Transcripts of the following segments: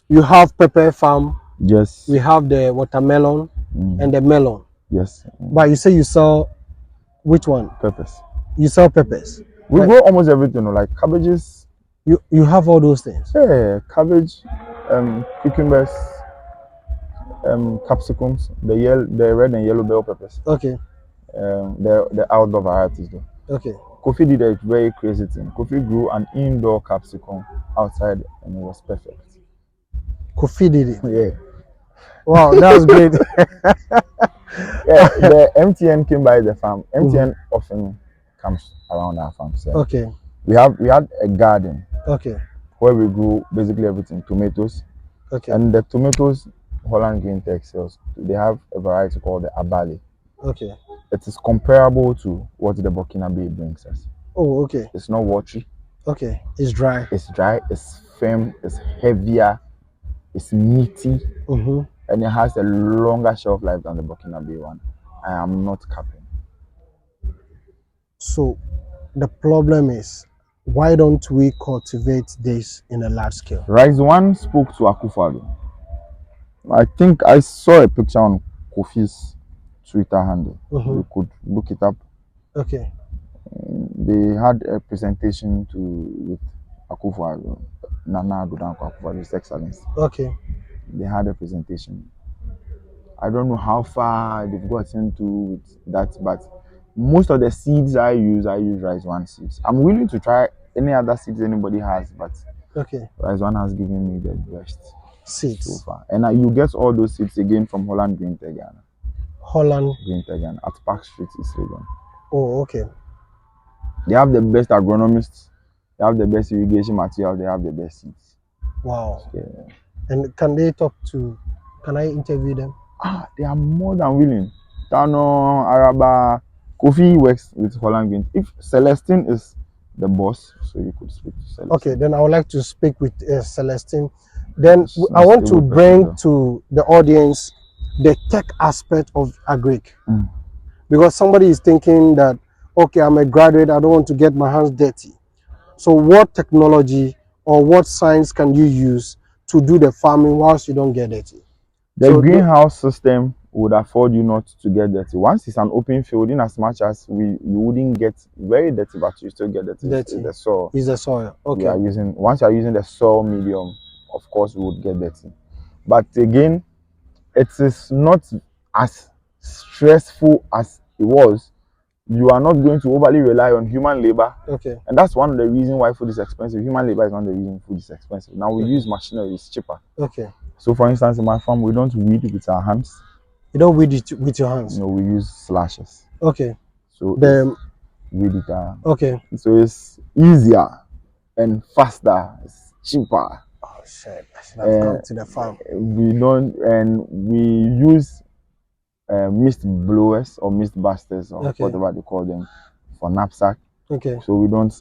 You have pepper farm. Yes. We have the watermelon and the melon. Yes. But you say you sell which one? Peppers. You sell peppers. We grow almost everything, like cabbages. You have all those things. Yeah, cabbage, cucumbers, capsicums, the red and yellow bell peppers. Okay. The outdoor varieties though. Okay. Kofi did a very crazy thing. Kofi grew an indoor capsicum outside and it was perfect. Kofi did it. Yeah. Wow, that's great. Yeah, the MTN came by the farm. MTN often comes around our farm. So Okay. we had a garden Okay. where we grew basically everything, tomatoes. Okay. And the tomatoes Holland Green Tech sells, they have a variety called the Abali. Okay. It is comparable to what the Burkina Bay brings us. Oh, okay. It's not watery. Okay. It's dry. It's dry. It's firm. It's heavier. It's meaty. And it has a longer shelf life than the Burkina Bay one. I am not capping. So the problem is, why don't we cultivate this in a large scale? Rise One spoke to Akufo-Addo. I think I saw a picture on Kofi's Twitter handle. You could look it up. Okay. They had a presentation with Akufo-Addo, Nana Addo Dankwa Akufo-Addo, His Excellency. Okay. They had a presentation. I don't know how far they've gotten to with that, but most of the seeds I use Rise One seeds. I'm willing to try any other seeds anybody has, but Okay. Rise One has given me the best Seeds so far. And you get all those seeds again from Holland Green Tech Ghana. Holland Green Tech Ghana at Park Street, East Legon. Oh, okay. They have the best agronomists. They have the best irrigation material. They have the best seeds. Wow. Yeah. And can I interview them? They are more than willing. Tano, Araba, Kofi works with Holland Green. If Celestine is the boss, so you could speak to Celestine. Okay, then I would like to speak with Celestine. Then I want to bring to the audience the tech aspect of agric. Because somebody is thinking that, okay, I'm a graduate, I don't want to get my hands dirty. So what technology or what science can you use to do the farming whilst you don't get dirty? The greenhouse system would afford you not to get dirty. Once it's an open field, in as much as you wouldn't get very dirty, but you still get dirty. It's the soil. It's the soil. Okay. Once you are using the soil medium, of course we would get dirty. But again, it is not as stressful as it was. You are not going to overly rely on human labor. Okay. And that's one of the reasons why food is expensive. Human labor is one of the reasons food is expensive. Now we use machinery, it's cheaper. Okay. So for instance, in my farm, we don't weed with our hands. You don't weed it with your hands? No, we use slashes. Okay. So weed it. Okay. So it's easier and faster. It's cheaper. Oh shit! I should have come to the farm. We use mist blowers or mist busters or whatever they call them for knapsack. Okay. So we don't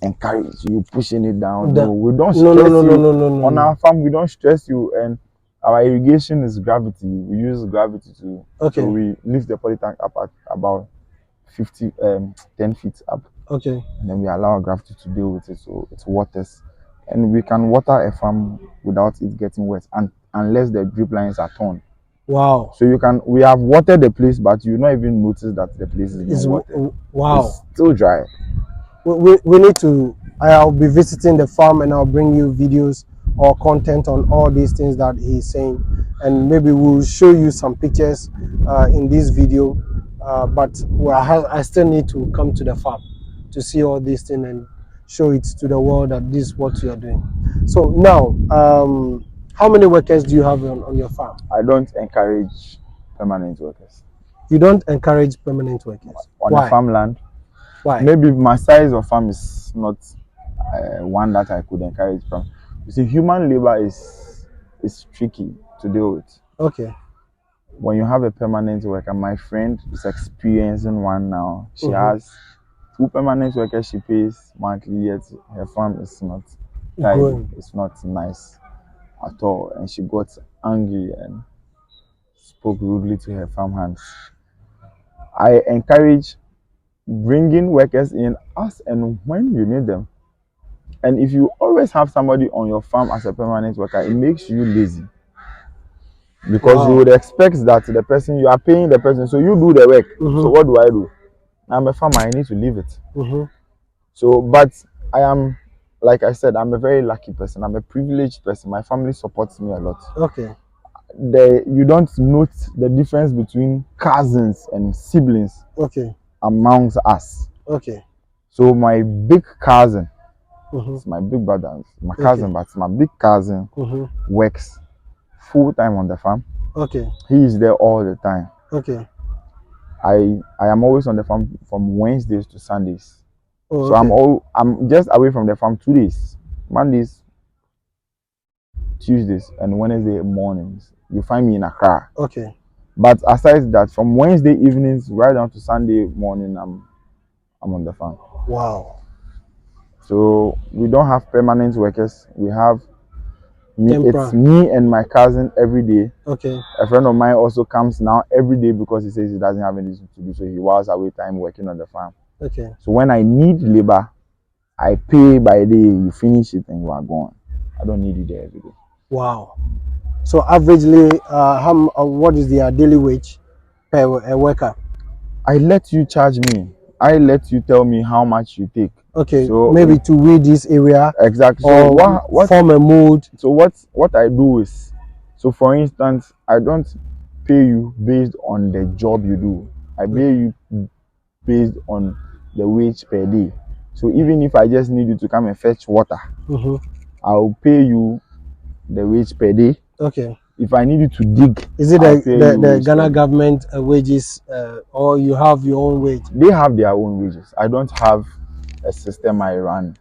encourage you pushing it down. No, we don't stress you. No. On our farm, we don't stress you, and our irrigation is gravity. We use gravity to. Okay. So we lift the poly tank up at about 10 feet up. Okay. And then we allow gravity to deal with it, so it waters, and we can water a farm without it getting wet, and unless the drip lines are torn. Wow. So we have watered the place, but you not even notice that the place is not watered. Wow. It's still dry. We need to, I'll be visiting the farm and I'll bring you videos or content on all these things that he's saying. And maybe we'll show you some pictures in this video. But I still need to come to the farm to see all these things and show it to the world that this is what you are doing. So now, how many workers do you have on your farm? I don't encourage permanent workers. You don't encourage permanent workers? On the farmland? Why? Maybe my size of farm is not one that I could encourage from. You see, human labor is tricky to deal with. Okay. When you have a permanent worker, my friend is experiencing one now. She has 2 permanent workers she pays monthly, yet her farm is not tidy. It's not nice at all, and she got angry and spoke rudely to her farmhands. I encourage bringing workers in as and when you need them. And if you always have somebody on your farm as a permanent worker, it makes you lazy. Because you would expect that the person, you are paying the person, so you do the work. So what do I do? I'm a farmer, I need to leave it. So, but I am, like I said, I'm a very lucky person. I'm a privileged person. My family supports me a lot. You don't note the difference between cousins and siblings amongst us. So my big cousin, it's my big brother, my cousin, but my big cousin works full time on the farm. He is there all the time. I am always on the farm from Wednesdays to Sundays. So I'm just away from the farm 2 days. Mondays, Tuesdays, and Wednesday mornings. You find me in Accra. But aside that, from Wednesday evenings right down to Sunday morning, I'm on the farm. Wow. So we don't have permanent workers. We have me. It's me and my cousin every day. A friend of mine also comes now every day because he says he doesn't have anything to do, so he whiles away time working on the farm. So when I need labor, I pay by day. You finish it and you are gone. I don't need you there every day. Wow. So averagely, what is their daily wage per worker? I let you charge me. I let you tell me how much you take. So maybe to weed this area. Exactly. So what form a mold. So what I do is, so for instance, I don't pay you based on the job you do. I pay you based on the wage per day. So even if I just need you to come and fetch water, I'll pay you the wage per day. If I need you to dig, is it the Ghana government wages, or you have your own wage? They have their own wages. I don't have a system I run.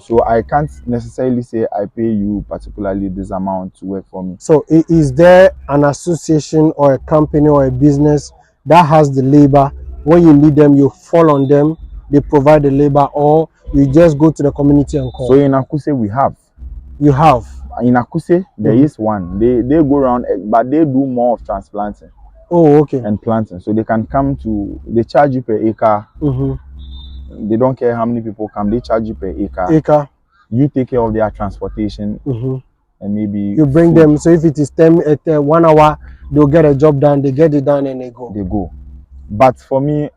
So I can't necessarily say I pay you particularly this amount to work for me. So is there an association or a company or a business that has the labor? When you need them, you fall on them, they provide the labor, or you just go to the community and call? So in Akuse we have. You have? In Akuse there is one. They go around, but they do more of transplanting. And planting. So they can come they charge you per acre. They don't care how many people come, they charge you per acre. You take care of their transportation, and maybe you bring them. So if it is 1 hour, they'll get a job done, they get it done and they go. But for me,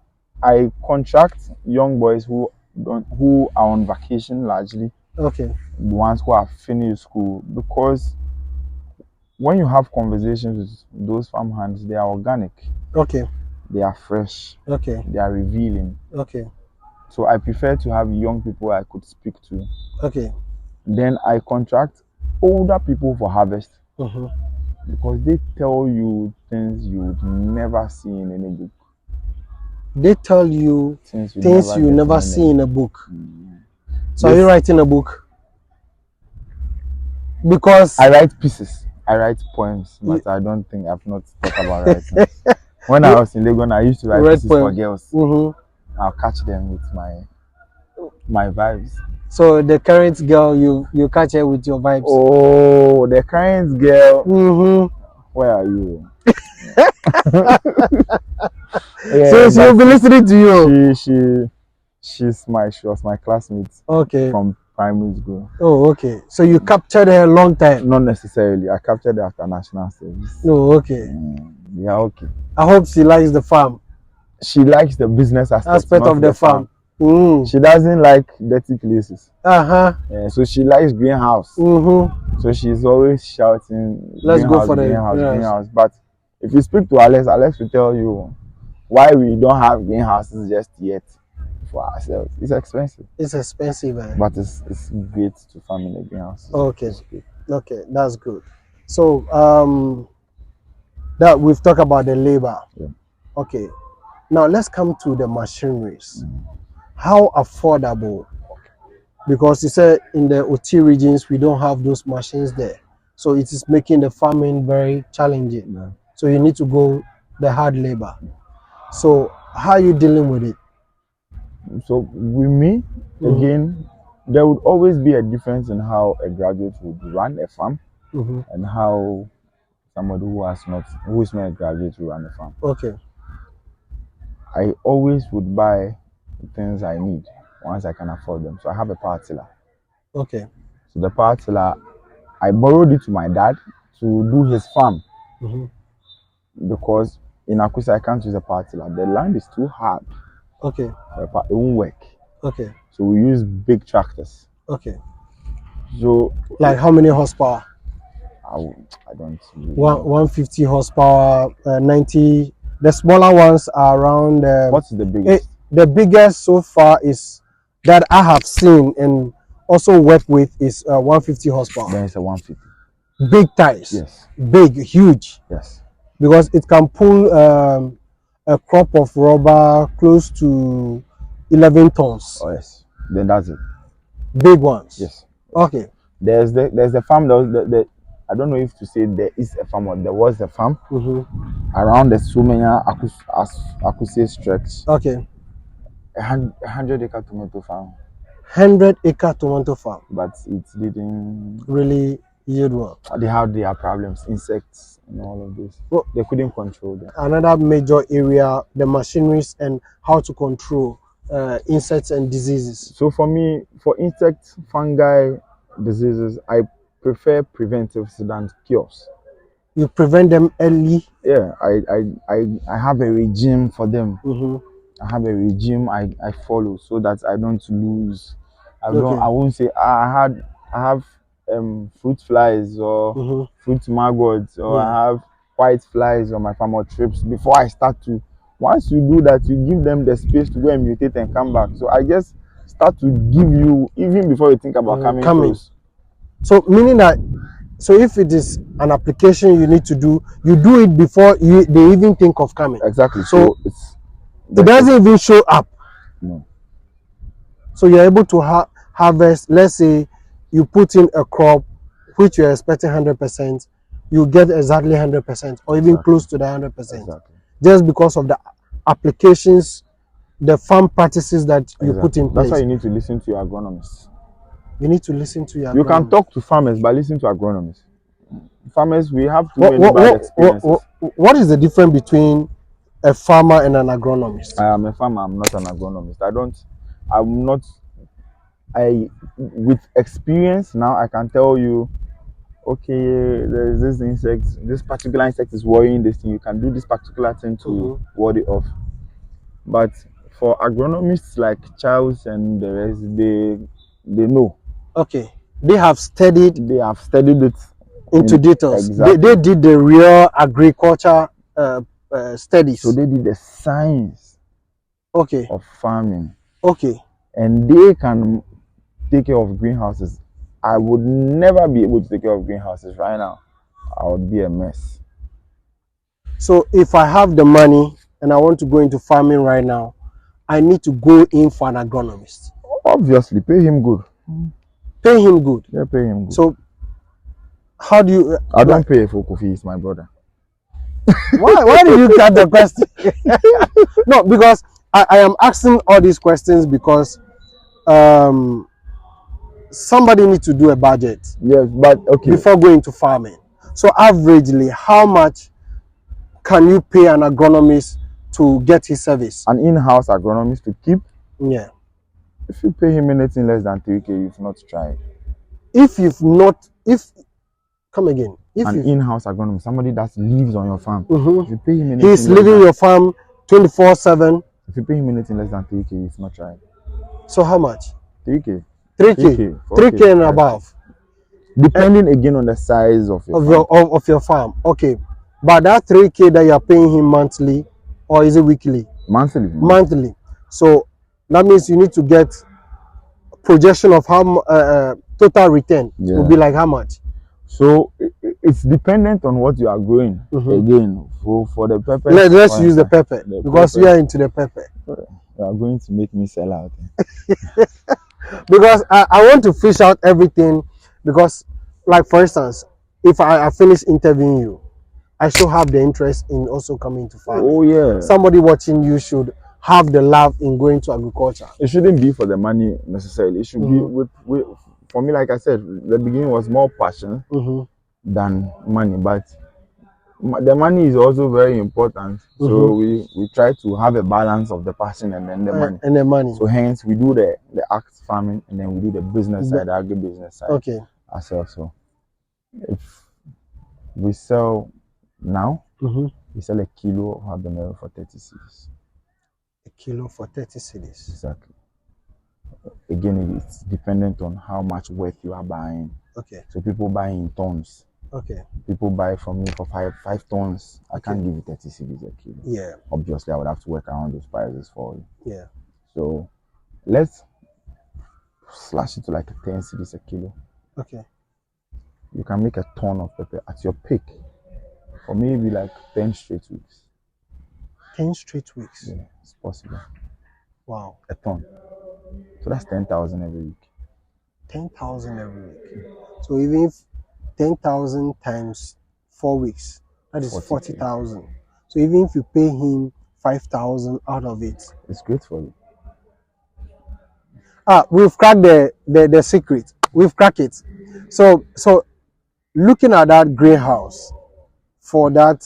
I contract young boys who are on vacation largely. The ones who have finished school, because when you have conversations with those farm hands, they are organic. They are fresh. They are revealing. So I prefer to have young people I could speak to. Then I contract older people for harvest. Because they tell you things you would never see in any book. They tell you things you never see in a book. So are you writing a book? Because I write pieces. I write poems, but I don't think I've not thought about writing. When I was in Lagos, I used to write pieces for girls. I'll catch them with my vibes. So the current girl, you catch her with your vibes? Oh, the current girl. Where are you? So she'll be listening to you. She was my classmate. From primary school. So you captured her a long time? Not necessarily. I captured her after national service. Yeah, I hope she likes the farm. She likes the business aspect of the farm. She doesn't like dirty places. So she likes greenhouse. So she's always shouting, let's go for the greenhouse. But if you speak to Alex will tell you why we don't have greenhouses just yet for ourselves. It's expensive. It's expensive, man. But it's great to farm in the greenhouse. Okay, that's good. So that we've talked about the labor. Okay, now let's come to the machineries. How affordable? Because you said in the OT regions we don't have those machines there, so it is making the farming very challenging. So you need to go the hard labor. So how are you dealing with it? So with me, again, there would always be a difference in how a graduate would run a farm and how somebody who is not a graduate will run a farm. I always would buy the things I need once I can afford them. So I have a power tiller. Okay. So the power tiller, I borrowed it to my dad to do his farm. Because in Akusa I can't use a power tiller. The land is too hard. Okay. It won't work. Okay. So we use big tractors. Okay. So like how many horsepower? I don't really 150 horsepower, 90. The smaller ones are around. What's the biggest? The biggest so far is that I have seen and also worked with is 150 horsepower. Then it's a 150. Big tires. Yes. Big, huge. Yes. Because it can pull a crop of rubber close to 11 tons. Oh yes. Then that's it. Big ones. Yes. Okay. There's the farm. The I don't know if to say there is a farm or there was a farm around the Sumenya Akuse stretch. Okay. 100-acre tomato farm. 100-acre tomato farm. But it didn't really yield well. They had their problems, insects and all of this. Well, they couldn't control them. Another major area, the machineries and how to control insects and diseases. So for me, for insects, fungi, diseases, I prefer preventives than cures. You prevent them early? Yeah, I have a regime for them. I have a regime I follow so that I don't lose. I won't say I have fruit flies or fruit maggots or I have white flies on my farm or trips before I start to. Once you do that, you give them the space to go and mutate and come back. So I just start to give you even before you think about coming close. So meaning that, so if it is an application you need to do, you do it before they even think of coming. Exactly. So it doesn't even show up. No. So you're able to harvest. Let's say you put in a crop which you're expecting 100%, you get exactly 100% or even close to the 100%. Exactly. Just because of the applications, the farm practices that you put in place. That's why you need to listen to your agronomist. You need to listen to your agronomist. You can talk to farmers, but listen to agronomists. Farmers, we have too many bad experiences. What is the difference between a farmer and an agronomist? I am a farmer, I'm not an agronomist. With experience now, I can tell you, okay, there's this insect, this particular insect is worrying this thing, you can do this particular thing to ward it off. But for agronomists like Charles and the rest, they know. Okay, they have studied it into details. Exactly. They did the real agriculture studies. So they did the science of farming. Okay. And they can take care of greenhouses. I would never be able to take care of greenhouses right now. I would be a mess. So if I have the money and I want to go into farming right now, I need to go in for an agronomist. Obviously, pay him good. Pay him good? Yeah, pay him good. So how do you... I don't pay for Kofi, he's my brother. Why did you cut the question? No, because I am asking all these questions because somebody needs to do a budget. Yes, but okay. Before going to farming. So averagely, how much can you pay an agronomist to get his service? An in-house agronomist to keep? Yeah. If you pay him anything less than 3K, you've not tried. Come again. An in-house agronomist, somebody that lives on your farm. If you pay him anything he's leaving your farm 24/7. If you pay him anything less than 3K, you've not tried. So how much? 3K. 3K and above. Depending again on the size of your farm. Okay. But that 3K that you're paying him monthly, or is it weekly? Monthly. Monthly. So that means you need to get projection of how total return will be like how much. So it's dependent on what you are growing. Again, for the pepper. Let's use the pepper because you are into the pepper. You are going to make me sell out. Because I want to fish out everything. Because, like for instance, if I finish interviewing you, I should have the interest in also coming to farming. Oh yeah. Somebody watching you should have the love in going to agriculture. It shouldn't be for the money necessarily. It should be with for me, like I said, the beginning was more passion than money. But the money is also very important. So we try to have a balance of the passion and then the money. And the money. So hence we do the act farming and then we do the business side, the agribusiness side. Okay. As well. So if we sell now, we sell a kilo of habanero for 30 cedis. A kilo for 30 cedis. Exactly. Again, it's dependent on how much worth you are buying. Okay. So people buy in tons. Okay. People buy from me for five tons. I can't give you 30 cedis a kilo. Yeah. Obviously, I would have to work around those prices for you. Yeah. So let's slash it to like 10 cedis a kilo. Okay. You can make a ton of pepper at your peak for maybe like 10 straight weeks. 10 straight weeks? Yeah, it's possible. Wow. A ton. So that's 10,000 every week. 10,000 every week. So even if 10,000 times 4 weeks, that is 40,000. So even if you pay him 5,000 out of it, it's great for you. We've cracked the secret. We've cracked it. So looking at that greenhouse for that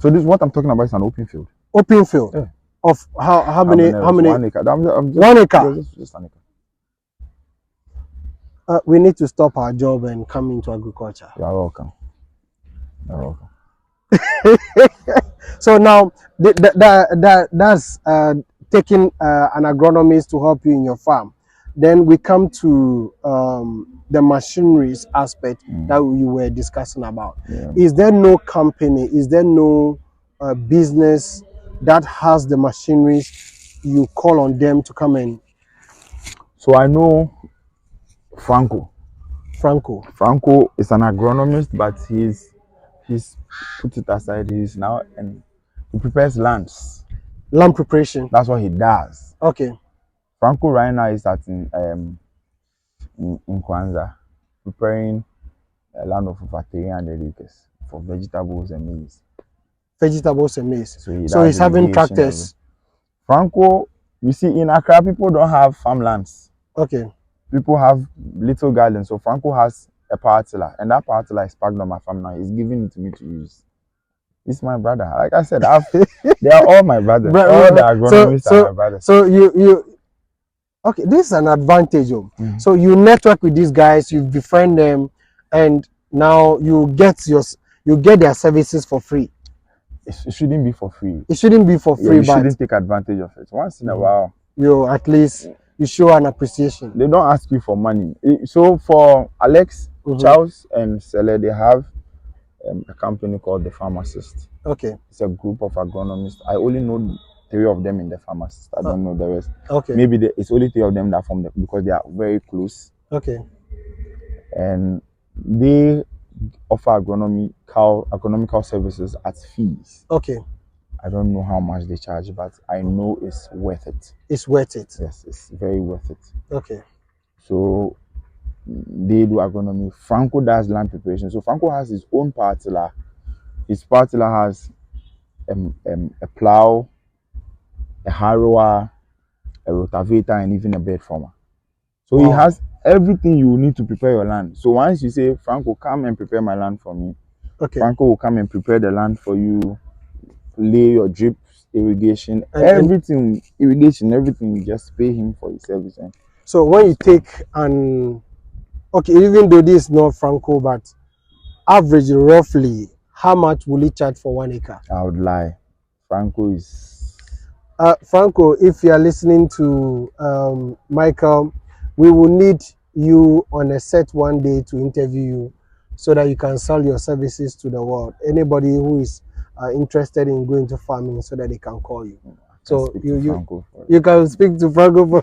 so this what I'm talking about is an open field. Open field. Yeah. Of how many 1 acre. I'm just, 1 acre. Just an acre. We need to stop our job and come into agriculture. You are welcome. You're welcome. So now that's taking an agronomist to help you in your farm. Then we come to the machineries aspect that you were discussing about. Yeah. Is there no company, is there no business that has the machineries you call on them to come in? So I know Franco is an agronomist, but he's put it aside. He's now and he prepares lands. Land preparation. That's what he does. Okay. Franco right now is at in Kwanzaa, preparing a land of over 300 acres for vegetables and maize. Vegetables and maize. So he's having tractors. Franco, you see, in Accra, people don't have farmlands. Okay. People have little gardens. So Franco has a power tiller, and that power tiller is parked on my farm now. He's giving it to me to use. He's my brother. Like I said, they are all my brothers. All the agronomists are my brothers. So you okay, this is an advantage. So you network with these guys, you befriend them, and now you get their services for free. It shouldn't be for free. It shouldn't be for free, you shouldn't take advantage of it. Once in a while, you at least you show an appreciation. They don't ask you for money. So for Alex, Charles, and Sele, they have a company called the Pharmacist. Okay. It's a group of agronomists. I only know 3 of them in the Pharmacist. I don't know the rest. Okay. Maybe it's only 3 of them that form because they are very close. Okay. And they offer agronomical services at fees. Okay. I don't know how much they charge, but I know it's worth it. It's worth it. Yes, it's very worth it. Okay. So they do agronomy. Franco does land preparation. So Franco has his own power tiller. His power tiller has a plow, a harrower, a rotavator, and even a bed former. So he has everything you need to prepare your land. So once you say, Franco, come and prepare my land for me. Okay. Franco will come and prepare the land for you, lay your drip, irrigation, everything, you just pay him for his service. So when you take okay, even though this is not Franco, but average roughly, how much will he charge for 1 acre? I would lie. Franco is... Franco, if you are listening to Michael, we will need you on a set one day to interview you so that you can sell your services to the world. Anybody who is interested in going to farming, so that they can call you. So you can speak to Franco.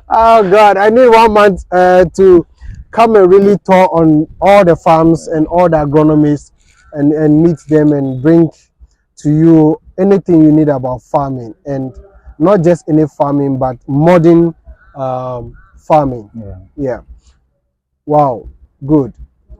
Oh God, I need 1 month to come and really tour on all the farms and all the agronomists and meet them and bring to you anything you need about farming, and not just any farming, but modern farming. Yeah. Wow, good.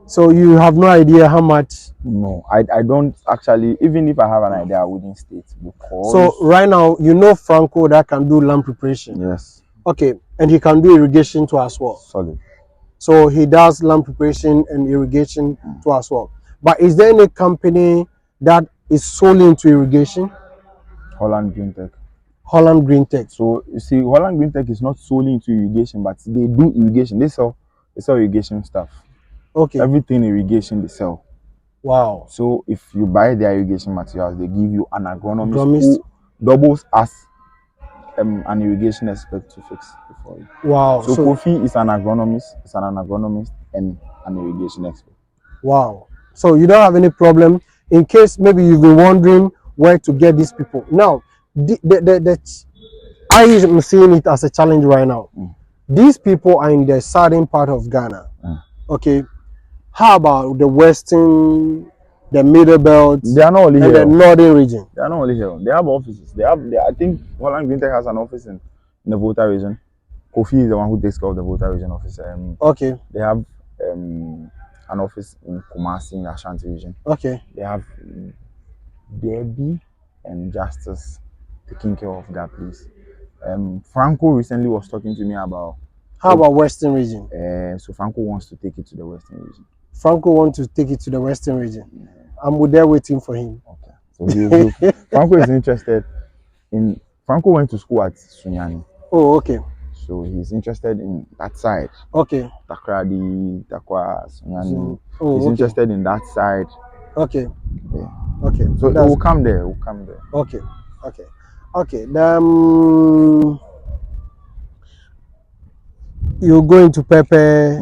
So you have no idea how much? No, I don't actually. Even if I have an idea, I wouldn't state because. So right now, you know Franco that can do land preparation. Yes. Okay, and he can do irrigation too as well. Solid. So he does land preparation and irrigation too as well. But is there any company that is solely into irrigation? Holland Green Tech. Holland Green Tech. So you see, Holland Green Tech is not solely into irrigation, but they do irrigation. They sell irrigation stuff. Okay. Everything irrigation they sell. Wow. So if you buy their irrigation materials, they give you an agronomist who doubles as an irrigation expert to fix it for you. Wow. So Kofi is an agronomist and an irrigation expert. Wow. So you don't have any problem in case maybe you've been wondering where to get these people. Now, I am seeing it as a challenge right now. These people are in the southern part of Ghana. Okay. How about the western, the middle belt, they are not only and here. The northern region? They are not only here. They have offices. I think Holland Green Tech has an office in the Volta region. Kofi is the one who takes care of the Volta region office. Okay. They have an office in Kumasi in the Ashanti region. Okay. They have Debbie and Justice taking care of that place. Franco recently was talking to me about. How about Western region? So Franco wants to take it to the Western region. Franco wants to take it to the Western region. I'm there waiting for him. Okay. So Franco is interested in. Franco went to school at Sunyani. Oh, okay. So he's interested in that side. Okay. Takrady, Takwa, Sunyani. Oh, he's interested in that side. Okay. Yeah. Okay. So it will come there. It will come there. Okay. Okay. Okay. You go into pepper,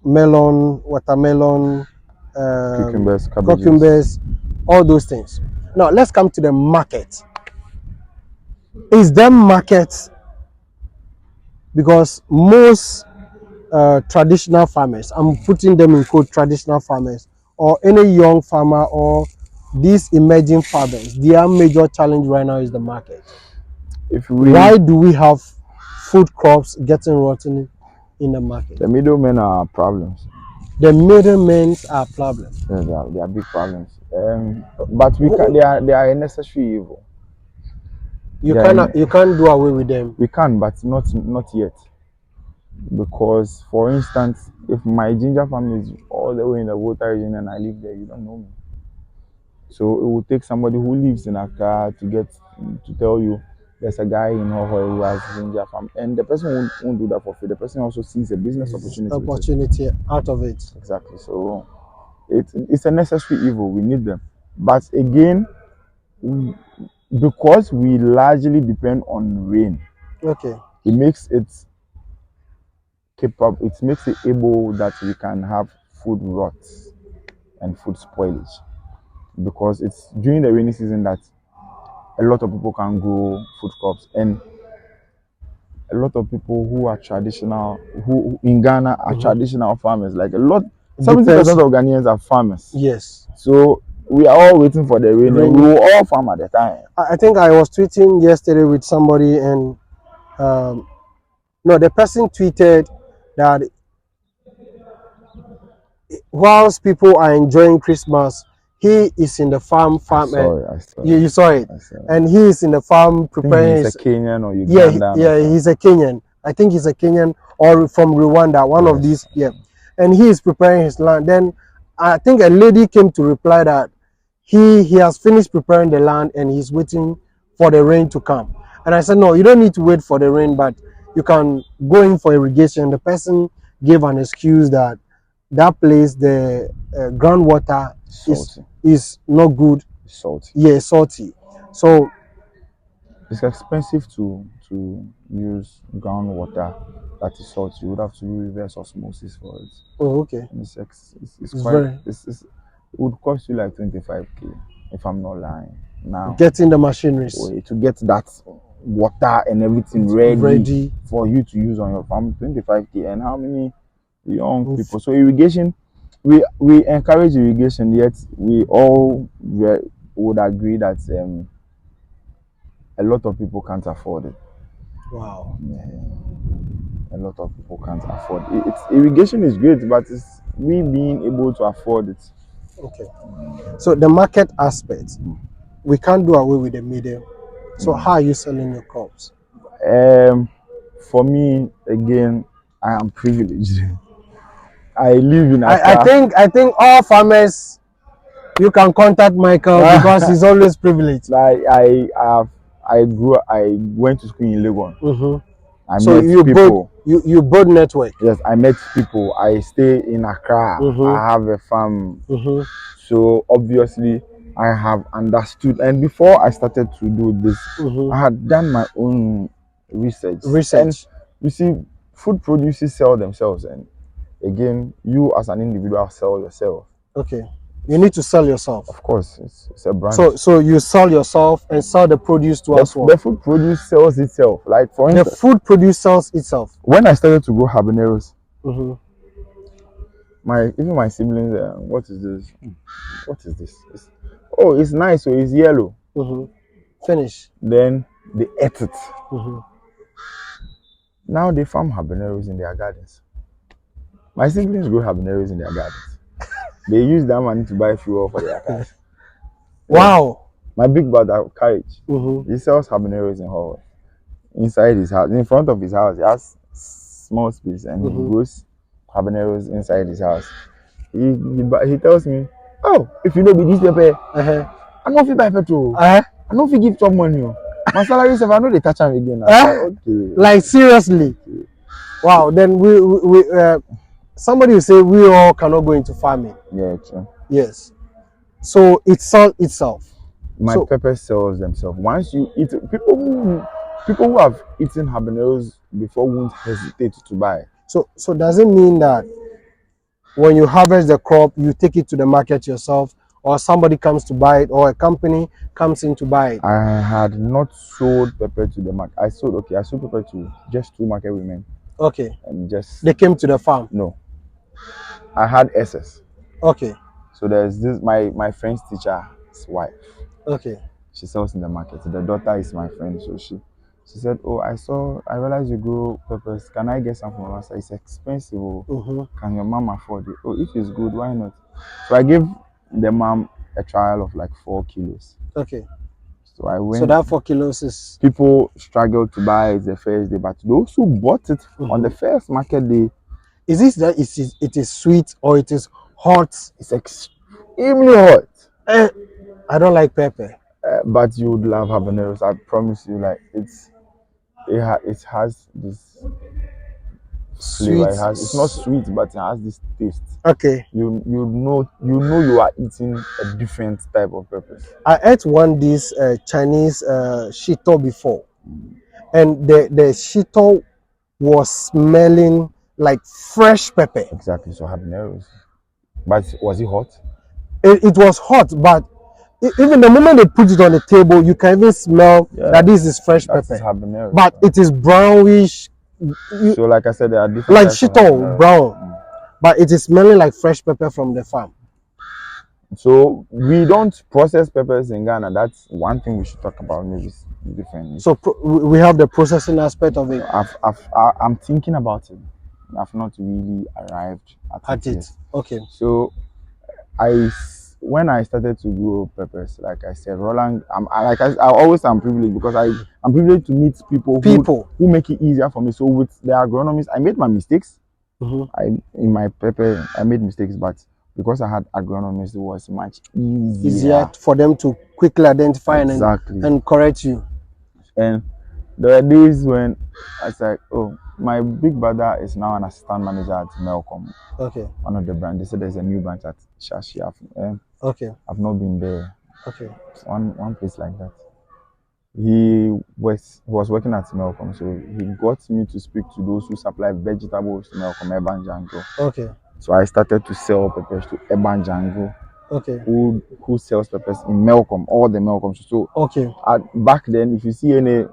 melon, watermelon, cucumbers, all those things. Now let's come to the market. Is there market? Because most traditional farmers, I'm putting them in quote, traditional farmers, or any young farmer or these emerging farmers, their major challenge right now is the market. Why do we have food crops getting rotten in the market? The middlemen are problems. The middlemen are problems. Yeah, they are big problems. But we can, they are a necessary evil. You can't do away with them. We can, but not yet. Because, for instance, if my ginger farm is all the way in the Volta region and I live there, you don't know me. So it will take somebody who lives in Accra to tell you there's a guy in Hohoe who has ginger farm, and the person won't do that for free. The person also sees a business opportunity out of it. Exactly. So it's a necessary evil. We need them, but again, because we largely depend on rain, okay, it makes it capable. It makes it able that we can have food rot and food spoilage, because it's during the rainy season that a lot of people can grow food crops, and a lot of people who are traditional, who in Ghana are traditional farmers. Like 70% of Ghanaians are farmers. Yes. So we are all waiting for the rain. And we will all farm at the time. I think I was tweeting yesterday with somebody, and no, the person tweeted that whilst people are enjoying Christmas, he is in the farm. I saw you saw it. And he is in the farm preparing. He's a Kenyan or Ugandan. Yeah, he's a Kenyan. I think he's a Kenyan or from Rwanda, one of these. Yeah, and he is preparing his land. Then I think a lady came to reply that he has finished preparing the land and he's waiting for the rain to come. And I said, no, you don't need to wait for the rain, but you can go in for irrigation. The person gave an excuse that place, the groundwater is not good. It's salty. Yeah, salty. So it's expensive to use groundwater that is salty. You would have to do reverse osmosis for it. Oh, okay. And it would cost you like 25k if I'm not lying. Now getting the machineries to get that water and everything ready for you to use on your farm, 25k. And how many young people? So irrigation, we encourage irrigation, yet we all would agree that a lot of people can't afford it. Wow. Yeah. A lot of people can't afford it. Irrigation is great, but it's we being able to afford it. Okay. So the market aspect, we can't do away with the medium. So how are you selling your crops? For me, again, I am privileged. I live in Accra. I think all farmers, you can contact Michael because he's always privileged. I went to school in Legon. I so met people. You build network. Yes, I met people. I stay in Accra. I have a farm. So obviously I have understood. And before I started to do this, I had done my own research. And you see, food producers sell themselves, and again, you as an individual sell yourself. Okay. You need to sell yourself. Of course, it's a brand. So you sell yourself and sell the produce to us. The food produce sells itself. Like for instance, the food produce sells itself. When I started to grow habaneros, even my siblings, what is this? What is this? It's nice. So it's yellow. Finish. Then they ate it. Now they farm habaneros in their gardens. My siblings grow habaneros in their gardens. They use that money to buy fuel for their cars. Wow. My big brother, Courage, he sells habaneros in Hall. Inside his house, in front of his house, he has small space and he grows habaneros inside his house. He tells me, oh, if you know be this pepper, I don't feel buy petrol. I don't feel give some money. My salary is if I know they touch him again. Okay. Like seriously. Okay. Wow. Then we somebody will say we all cannot go into farming. Yeah, true. Yes. So it sells itself. My pepper sells themselves. Once you eat it, people who have eaten habaneros before won't hesitate to buy. So does it mean that when you harvest the crop, you take it to the market yourself, or somebody comes to buy it, or a company comes in to buy it? I had not sold pepper to the market. I sold pepper to just 2 market women. Okay. And just they came to the farm? No. I had SS. Okay. So there's this my friend's teacher's wife. Okay. She sells in the market. The daughter is my friend, so she said, oh, I realized you grow peppers. Can I get some from us? It's expensive. Can your mom afford it? Oh, if it's good, why not? So I gave the mom a trial of like 4 kilos. Okay. So I went. So that 4 kilos is. People struggled to buy it the first day, but those who bought it on the first market day. Is this that it is sweet or it is hot? It's extremely hot. I don't like pepper. But you would love habaneros. I promise you. Like it has this sweet flavor. It's not sweet, but it has this taste. Okay. You know you are eating a different type of pepper. I ate one this Chinese shito before, and the shito was smelling like fresh pepper. Exactly. So habaneros. But was it hot? It was hot, but even the moment they put it on the table, you can even smell that this is fresh pepper. Habanero, but it is brownish. So like I said, there are different like shito, brown. But it is smelling like fresh pepper from the farm. So we don't process peppers in Ghana. That's one thing we should talk about. Maybe differently. So we have the processing aspect of it. I'm thinking about it. I've not really arrived at it. Okay. So when I started to grow peppers, like I said, Roland, I always am privileged because I'm privileged to meet people who make it easier for me. So with the agronomist, I made my mistakes. In my pepper, I made mistakes, but because I had agronomists, it was much easier for them to quickly identify and correct you. And there are days when I said, oh, my big brother is now an assistant manager at Melcom. Okay. One of the brands. They said there's a new branch at Shashi. Okay. I've not been there. Okay. One place like that. He was working at Melcom, so he got me to speak to those who supply vegetables to Melcom Urban Jungle. Okay. So I started to sell peppers to Urban Jungle. Okay. Who sells peppers in Melcom, all the Melcoms. So okay. Back then, if you see any,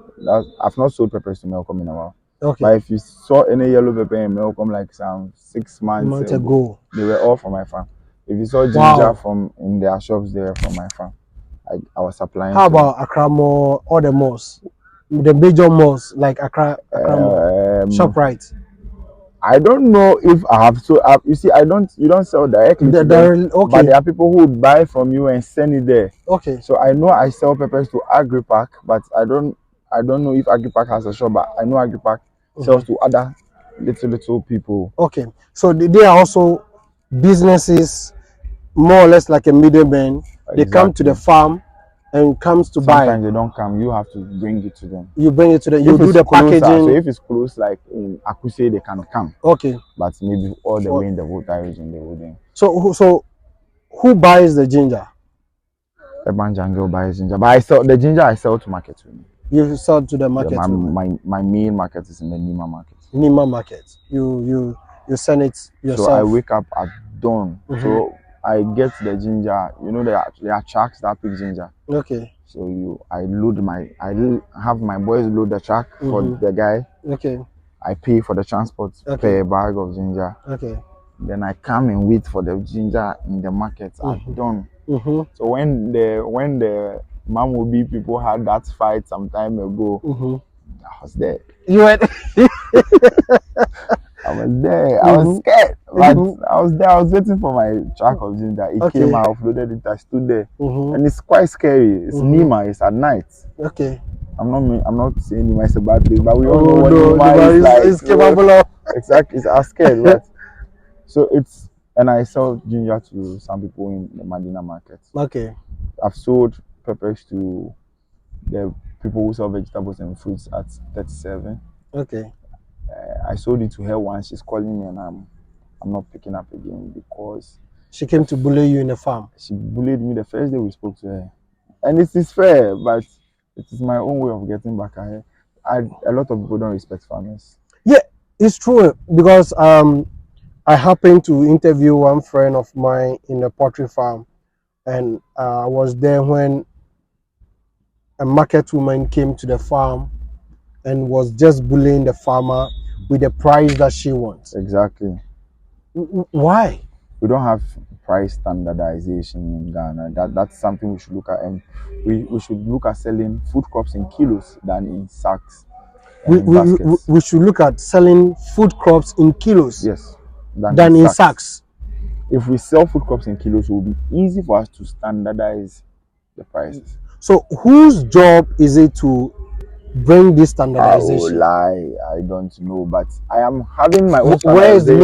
I've not sold peppers to Melcom in a while. Okay. But if you saw any yellow pepper in Melcom like some 6 months ago, they were all from my farm. If you saw ginger from in their shops, they were from my farm. I was supplying. How about Accra Mall or the malls? The major malls like Accra Mall, ShopRite. I don't know if I have. So you see, you don't sell directly to them, okay. But there are people who would buy from you and send it there. Okay. So I know I sell peppers to Agripack, but I don't know if Agripack has a shop. But I know Agripack sells to other little people. Okay, so they are also businesses, more or less like a middleman. They come to the farm and comes to buy. Sometimes they don't come. You have to bring it to them. You bring it to them. You do the packaging. So if it's close, like in Akuse, they can come. Okay. But maybe all the way in the Volta region, they wouldn't. So who buys the ginger? The Banjango buys ginger, but I sell to market women. You sell to the market. Yeah, my main market is in the Nima market. Nima market. You sell it yourself. So I wake up at dawn. So I get the ginger. You know, there are trucks that pick ginger. Okay. So I have my boys load the truck for the guy. Okay. I pay for the transport per bag of ginger. Okay. Then I come and wait for the ginger in the market at dawn. So when the Mamobi people had that fight some time ago, I was there. You went. I was there. I was scared, but I was there. I was waiting for my truck of ginger. It came out, offloaded it. I stood there, and it's quite scary. It's Nima. It's at night. Okay. I'm not saying Nima is a bad place, but we all know what Nima is like. It's capable of. Exactly. It's scared, right? So and I sell ginger to some people in the Madina market. Okay. I've sold peppers to the people who sell vegetables and fruits at 37. Okay. I sold it to her once. She's calling me and I'm not picking up again because she came to bully you in the farm. She bullied me the first day we spoke to her. And it is fair, but it is my own way of getting back at her. A lot of people don't respect farmers. Yeah, it's true because I happened to interview one friend of mine in a poultry farm, and I was there when a market woman came to the farm and was just bullying the farmer with the price that she wants. Exactly. Why? We don't have price standardization in Ghana. That's something we should look at, and we should look at selling food crops in kilos than in sacks. We should look at selling food crops in kilos. Yes. Than in sacks. If we sell food crops in kilos, it will be easy for us to standardize the prices. So whose job is it to bring this standardization? I don't know, but I am having my own standardization. Where is the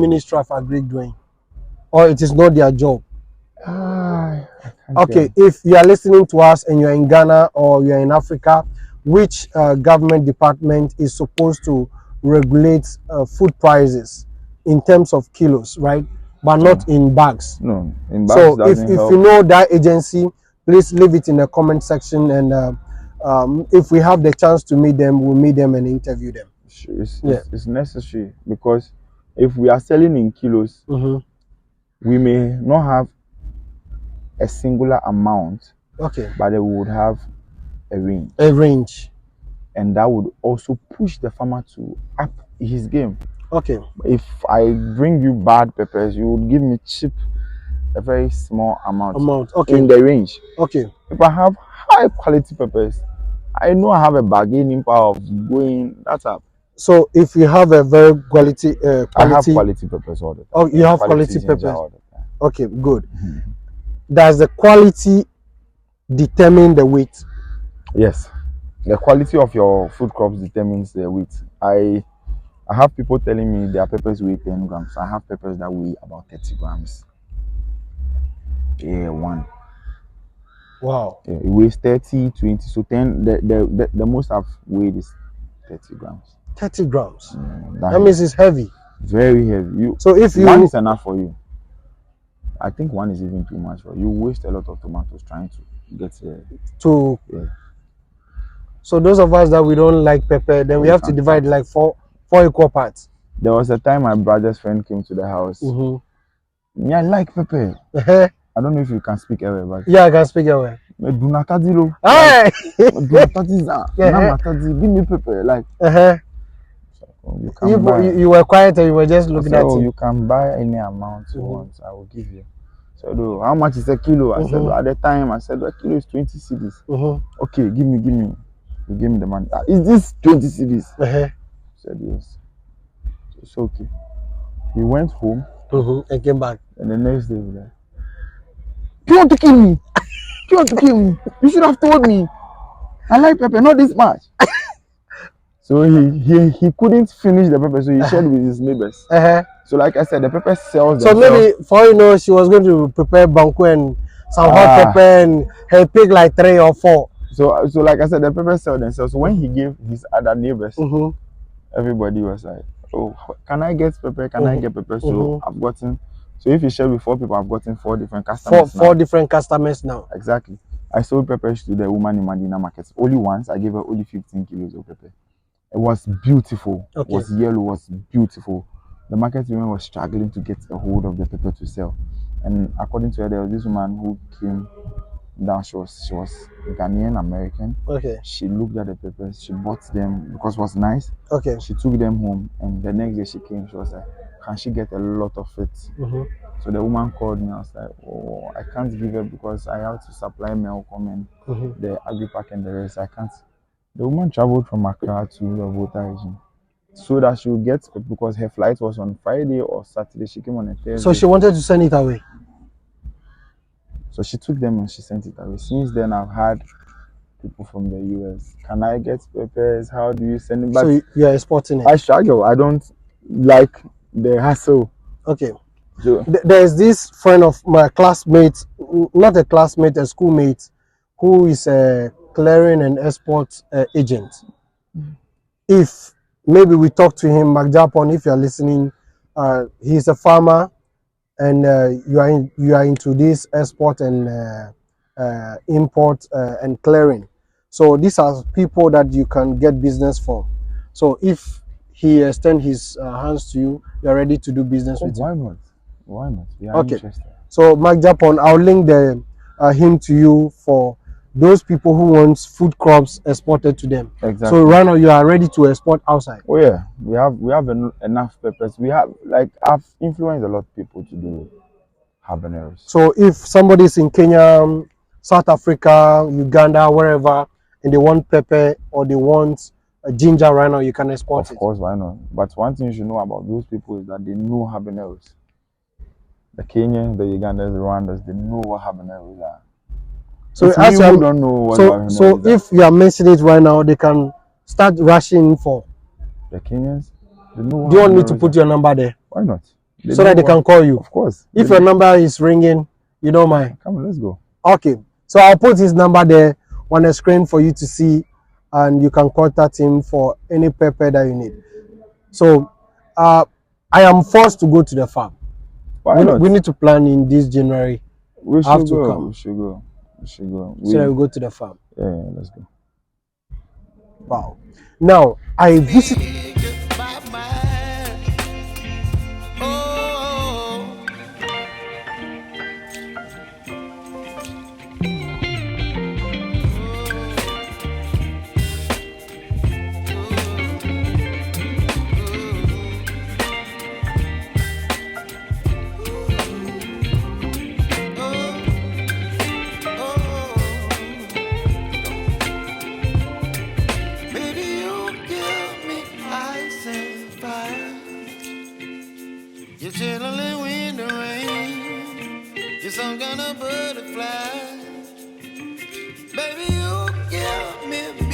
Ministry of Agri doing? Or it is not their job? Okay, if you are listening to us and you're in Ghana or you're in Africa, which government department is supposed to regulate food prices in terms of kilos, right? But not in bags. No, in bags. So if you know that agency, please leave it in the comment section, and if we have the chance to meet them, we'll meet them and interview them. It's necessary, because if we are selling in kilos, we may not have a singular amount. Okay. But we would have a range. A range. And that would also push the farmer to up his game. Okay. If I bring you bad peppers, you would give me cheap, a very small amount. Okay. In the range. Okay. If I have high quality peppers, I know I have a bargaining power of going that up. So if you have a very quality, I have quality peppers all the time. Oh, you have quality peppers all the time. Okay, good. Does the quality determine the weight? Yes. The quality of your food crops determines the weight. I have people telling me their peppers weigh 10 grams. I have peppers that weigh about 30 grams. Yeah, one. Wow. Yeah, it weighs 30, 20. So 10. The most I've weighed is 30 grams. 30 grams. That means it's heavy. Very heavy. So if you one is enough for you. I think one is even too much for you. Waste a lot of tomatoes trying to get to. Yeah. So those of us that we don't like pepper, then we have to divide like four equal parts. There was a time my brother's friend came to the house. Me, I like pepper. I don't know if you can speak Ewe, but yeah, I can speak Ewe. Hey! Give me pepper, like. You were quiet and you were just looking at it. You can buy any amount you want. I will give you. So how much is a kilo? I said at the time a kilo is 20 cedis. Okay, give me. You give me the money. Is this 20 cedis? I said yes. It's okay. He went home and came back. And the next day he was like, "You want to kill me? You want to kill me? You should have told me. I like pepper, not this much." So he couldn't finish the pepper, so he shared with his neighbors. So like I said, the pepper sells themselves. So maybe for she was going to prepare banku and some hot pepper and he picked like 3 or 4. So like I said, the pepper sell themselves. So when he gave his other neighbors, everybody was like, "Oh, can I get pepper? Can I get pepper?" So I've gotten. So if you share with 4 people, I've gotten 4 different customers. Four different customers now. Exactly. I sold peppers to the woman in Medina markets. Only once. I gave her only 15 kilos of pepper. It was beautiful. It was yellow. Was beautiful. The market woman was struggling to get a hold of the pepper to sell. And according to her, there was this woman who came down. She was Ghanaian American. She looked at the peppers. She bought them because it was nice. She took them home, and the next day she came. She was like, "Can she get a lot of it?" So the woman called me. I was like, "Oh, I can't give it because I have to supply milk and the agri pack and the rest. I can't." The woman traveled from Accra to the Volta region so that she would get, because her flight was on Friday or Saturday. She came on a Thursday. So she wanted to send it away. So she took them and she sent it away. Since then, I've had people from the US. Can I get peppers? How do you send it? But so you are exporting it. I struggle. I don't like the hassle. So there's this friend of my classmate, not a classmate, a schoolmate, who is a clearing and export agent. If maybe we talk to him, Magdapon, if you're listening, he's a farmer, and you are into this export and import and clearing. So these are people that you can get business from. So if he extend his hands to you, you are ready to do business with him. Why not? Why not? We are interested. So Mark Japon, I'll link him to you for those people who want food crops exported to them. Exactly. So right now you are ready to export outside. Oh yeah, we have enough peppers. We have, like, I've influenced a lot of people to do habaneros. So if somebody is in Kenya, South Africa, Uganda, wherever, and they want pepper or they want ginger right now, you can export it. Of course, why not? But one thing you should know about those people is that they know habaneros. The Kenyans, the Ugandans, the Rwandans, they know what habaneros are. So if as you don't know what habaneros are, if you are mentioning it right now, they can start rushing for. The Kenyans, they know what. Do you want me to put your number there? Why not? So that they can call you. Of course. If your number is ringing, you don't mind. Come on, let's go. Okay. So I'll put his number there on the screen for you to see, and you can contact him for any pepper that you need. So I am forced to go to the farm. Why not? We need to plan in this January. We should go. We should go. So that we go to the farm. Yeah, let's go. Wow. Now I visit. You're chilling when the rain. You're some kind of butterfly.